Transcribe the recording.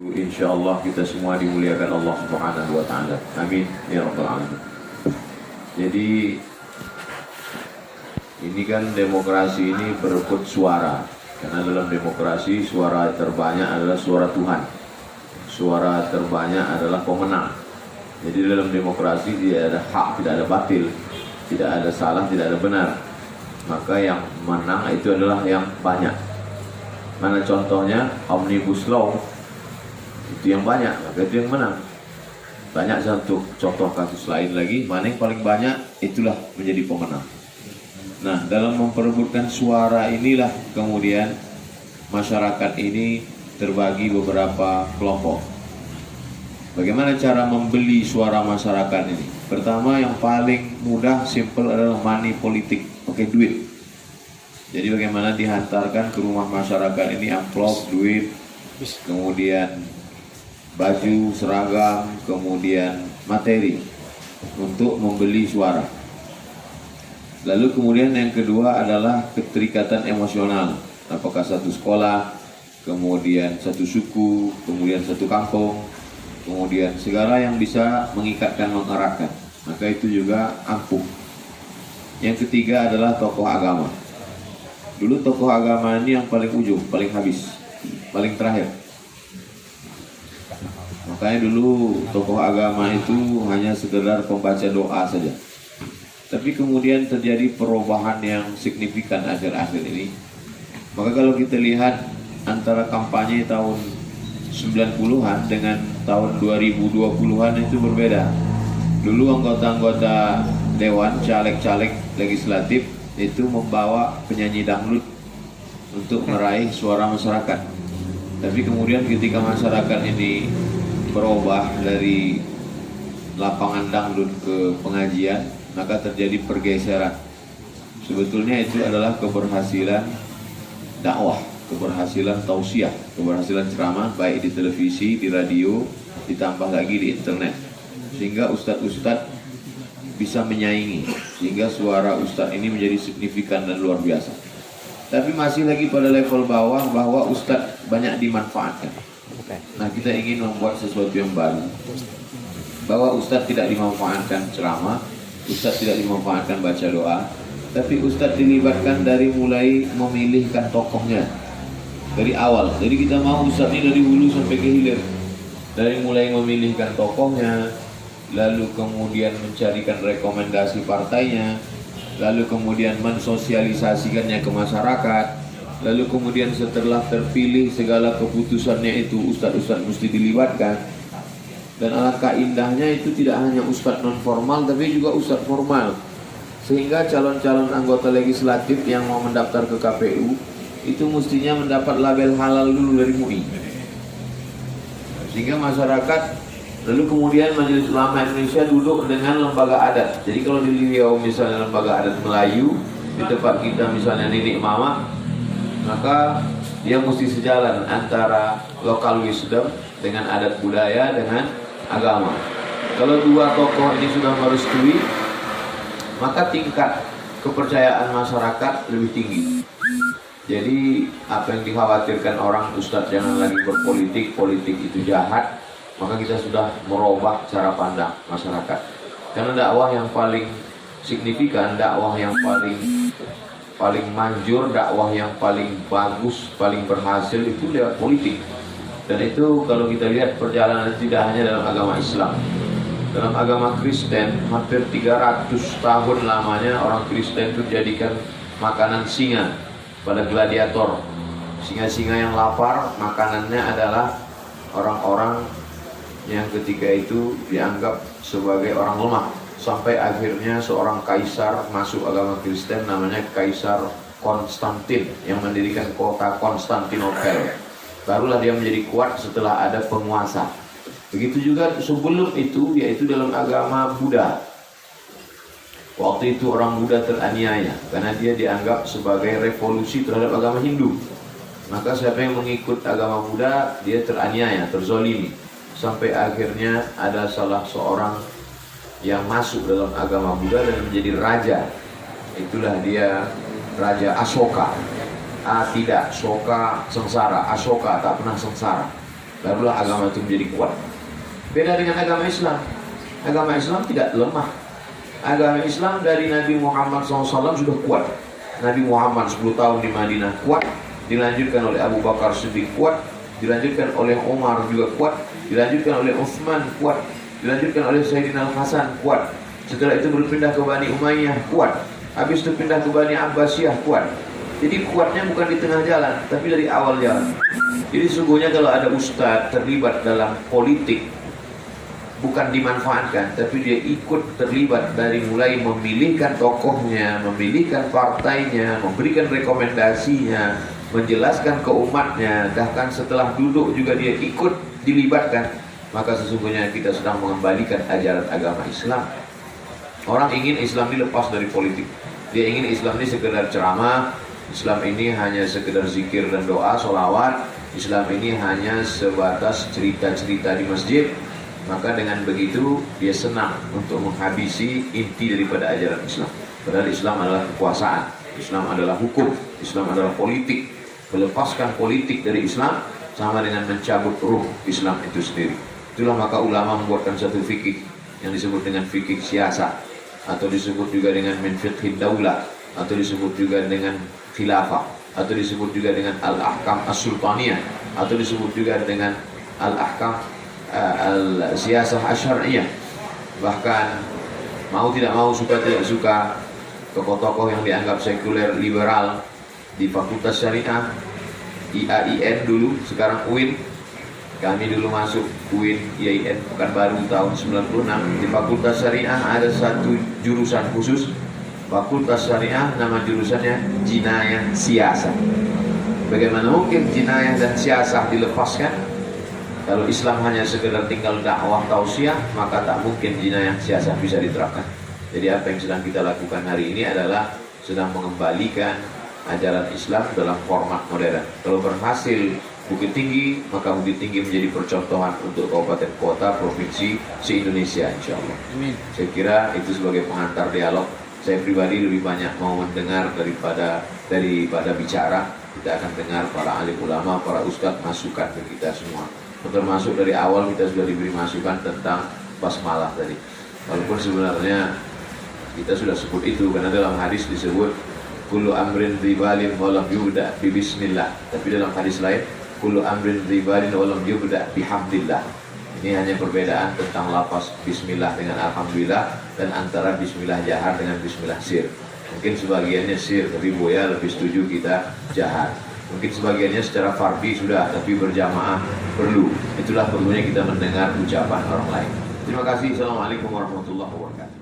Insyaallah kita semua dimuliakan Allah Subhanahu wa taala. Amin ya rabbal alamin. Jadi ini kan demokrasi ini berebut suara. Karena dalam demokrasi suara terbanyak adalah suara Tuhan. Suara terbanyak adalah pemenang. Jadi dalam demokrasi tidak ada hak, tidak ada batil, tidak ada salah, tidak ada benar. Maka yang menang itu adalah yang banyak. Mana contohnya? Omnibus Law. Itu yang banyak, maka itu yang menang. Banyak satu contoh kasus lain lagi, mana yang paling banyak itulah menjadi pemenang. Nah, dalam memperebutkan suara inilah kemudian masyarakat ini terbagi beberapa kelompok. Bagaimana cara membeli suara masyarakat ini? Pertama, yang paling mudah, simple adalah money politik, pakai duit. Jadi bagaimana dihantarkan ke rumah masyarakat ini amplop, duit, kemudian baju, seragam, kemudian materi untuk membeli suara. Lalu kemudian yang kedua adalah keterikatan emosional. Apakah satu sekolah, kemudian satu suku, kemudian satu kampung, kemudian segala yang bisa mengikatkan, mengeratkan. Maka itu juga ampuh. Yang ketiga adalah tokoh agama. Dulu tokoh agama ini yang paling ujung, paling habis, paling terakhir. Makanya dulu tokoh agama itu hanya sekedar pembaca doa saja. Tapi kemudian terjadi perubahan yang signifikan akhir-akhir ini. Maka kalau kita lihat antara kampanye tahun 90-an dengan tahun 2020-an itu berbeda. Dulu anggota-anggota dewan, caleg-caleg legislatif itu membawa penyanyi dangdut untuk meraih suara masyarakat. Tapi kemudian ketika masyarakat ini berubah dari lapangan dangdut ke pengajian, maka terjadi pergeseran. Sebetulnya itu adalah keberhasilan dakwah, keberhasilan tausiah, keberhasilan ceramah baik di televisi, di radio, ditambah lagi di internet. Sehingga ustadz-ustadz bisa menyaingi, sehingga suara ustadz ini menjadi signifikan dan luar biasa. Tapi masih lagi pada level bawah bahwa ustadz banyak dimanfaatkan. Nah, kita ingin membuat sesuatu yang baru, bahwa ustadz tidak dimanfaatkan ceramah, ustadz tidak dimanfaatkan baca doa, tapi ustadz dilibatkan dari mulai memilihkan tokohnya dari awal. Jadi kita mau ustadz ini dari hulu sampai ke hilir, dari mulai memilihkan tokohnya, lalu kemudian mencarikan rekomendasi partainya, lalu kemudian mensosialisasikannya ke masyarakat, lalu kemudian setelah terpilih segala keputusannya itu ustadz-ustadz mesti dilibatkan. Dan alangkah indahnya itu tidak hanya ustadz non formal tapi juga ustadz formal. Sehingga calon-calon anggota legislatif yang mau mendaftar ke KPU itu mestinya mendapat label halal dulu dari MUI. Sehingga masyarakat, lalu kemudian Majelis Ulama Indonesia duduk dengan lembaga adat. Jadi kalau di Riau misalnya lembaga adat Melayu, di tempat kita misalnya Ninik Mama, maka dia mesti sejalan antara local wisdom dengan adat budaya dengan agama. Kalau dua tokoh ini sudah merestui, maka tingkat kepercayaan masyarakat lebih tinggi. Jadi apa yang dikhawatirkan orang, ustadz jangan lagi berpolitik, politik itu jahat, maka kita sudah merubah cara pandang masyarakat. Karena dakwah yang paling signifikan, dakwah yang paling manjur, dakwah yang paling bagus, paling berhasil itu lewat politik. Dan itu kalau kita lihat perjalanan tidak hanya dalam agama Islam. Dalam agama Kristen hampir 300 tahun lamanya orang Kristen itu jadikan makanan singa pada gladiator. Singa-singa yang lapar makanannya adalah orang-orang yang ketika itu dianggap sebagai orang lemah. Sampai akhirnya seorang kaisar masuk agama Kristen namanya Kaisar Konstantin yang mendirikan kota Konstantinopel. Barulah dia menjadi kuat setelah ada penguasa. Begitu juga sebelum itu, yaitu dalam agama Buddha. Waktu itu orang Buddha teraniaya karena dia dianggap sebagai revolusi terhadap agama Hindu. Maka siapa yang mengikut agama Buddha, dia teraniaya, terzolimi. Sampai akhirnya ada salah seorang yang masuk dalam agama Buddha dan menjadi raja. Itulah dia Raja Asoka. Tidak, Soka sengsara, Asoka tak pernah sengsara. barulah agama itu menjadi kuat. Beda dengan agama Islam. Agama Islam tidak lemah. Agama Islam dari Nabi Muhammad SAW sudah kuat. Nabi Muhammad 10 tahun di Madinah kuat, dilanjutkan oleh Abu Bakar Siddiq kuat, dilanjutkan oleh Umar juga kuat, dilanjutkan oleh Utsman kuat, dilanjutkan oleh Sayyidina Al-Hasan kuat. Setelah itu berpindah ke Bani Umayyah kuat, habis itu pindah ke Bani Abbasiyah kuat. Jadi kuatnya bukan di tengah jalan, tapi dari awal jalan. Jadi sesungguhnya kalau ada ustadz terlibat dalam politik, bukan dimanfaatkan, tapi dia ikut terlibat dari mulai memilihkan tokohnya, memilihkan partainya, memberikan rekomendasinya, menjelaskan ke umatnya, bahkan setelah duduk juga dia ikut dilibatkan, maka sesungguhnya kita sedang mengembalikan ajaran agama Islam. Orang ingin Islam ini lepas dari politik. Dia ingin Islam ini sekedar ceramah, Islam ini hanya sekedar zikir dan doa, sholawat, Islam ini hanya sebatas cerita-cerita di masjid. Maka dengan begitu dia senang untuk menghabisi inti daripada ajaran Islam. Padahal Islam adalah kekuasaan, Islam adalah hukum, Islam adalah politik. Melepaskan politik dari Islam sama dengan mencabut ruh Islam itu sendiri. Itulah maka ulama membuatkan satu fikih yang disebut dengan fikih siasah, atau disebut juga dengan min fiqhid daulah, atau disebut juga dengan khilafah, atau disebut juga dengan al-ahkam as-sultaniyah, atau disebut juga dengan al-ahkam al-siyasah asyariyah. Bahkan mau tidak mau, suka tidak suka, tokoh-tokoh yang dianggap sekuler liberal di Fakultas Syariah, IAIN dulu, sekarang UIN. Kami dulu masuk UIN IAIN Pekanbaru tahun 96. Di Fakultas Syariah ada satu jurusan khusus, Fakultas Syariah, nama jurusannya Jinayah Siasah. Bagaimana mungkin jinayah dan siasah dilepaskan? Kalau Islam hanya sekedar tinggal dakwah tausiah, maka tak mungkin jinayah siasah bisa diterapkan. Jadi apa yang sedang kita lakukan hari ini adalah sedang mengembalikan ajaran Islam dalam format modern. Kalau berhasil Bukit Tinggi, maka Bukit Tinggi menjadi percontohan untuk kabupaten kota, provinsi se-Indonesia, insya Allah. Saya kira itu sebagai pengantar dialog. Saya pribadi lebih banyak mau mendengar daripada bicara. Kita akan dengar para alim ulama, para ustadz masukan ke kita semua. Termasuk dari awal kita sudah diberi masukan tentang basmalah tadi. Walaupun sebenarnya kita sudah sebut itu, karena dalam hadis disebut kullu amrin ribalin walam yubda bi bismillah. Tapi dalam hadis lain kullu amrin ribalin walam yubda bihamdillah. Ini hanya perbedaan tentang lafaz bismillah dengan alhamdulillah dan antara bismillah jahar dengan bismillah sir. Mungkin sebagiannya sir, tapi Buya lebih setuju kita jahar. Mungkin sebagiannya secara fardi sudah, tapi berjamaah perlu. Itulah perlunya kita mendengar ucapan orang lain. Terima kasih. Assalamualaikum warahmatullahi wabarakatuh.